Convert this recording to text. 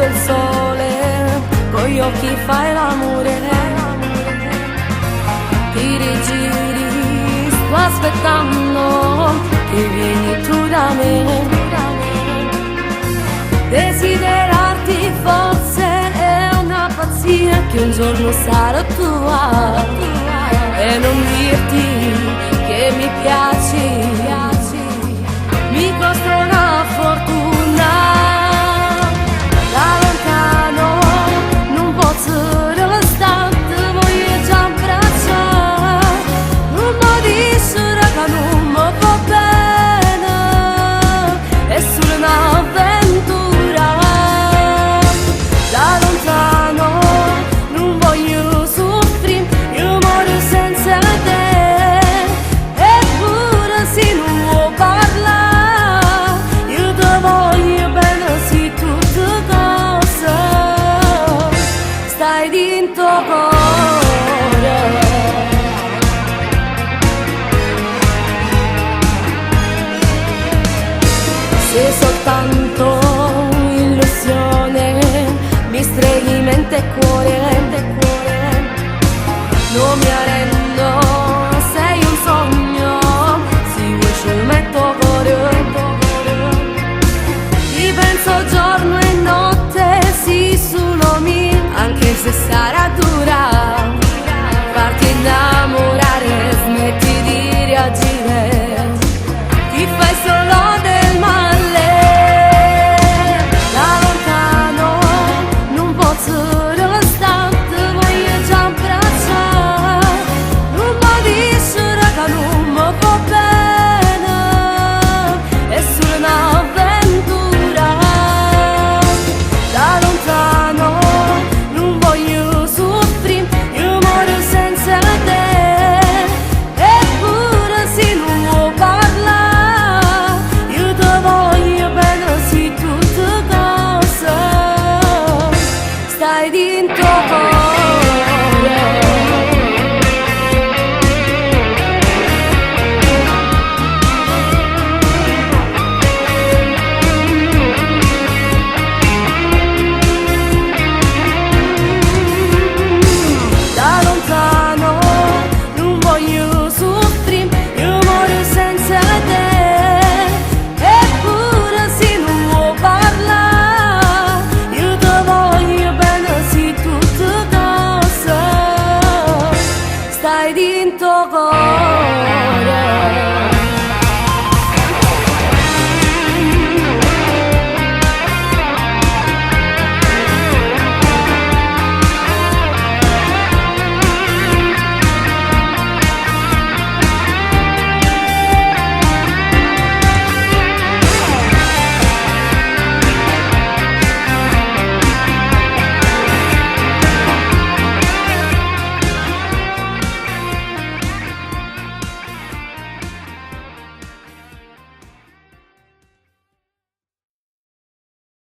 del sole, con gli occhi fai l'amore, ti rigiri, sto aspettando che vieni tu da me. Desiderarti forse è una pazzia, che un giorno sarò tua e non dirti che mi piaci, mi costa una fortuna. Da lontano non posso restare, voglio già abbracciare, non mi dice che non mi va bene, è solo un'avventura. Da lontano non voglio soffrire, io muoio senza te, eppure se non vuoi parlare, io ti voglio bene, se tutte cose stai dentro cuore. Se soltanto illusione mi streghi mente e cuore, non mi arrendo.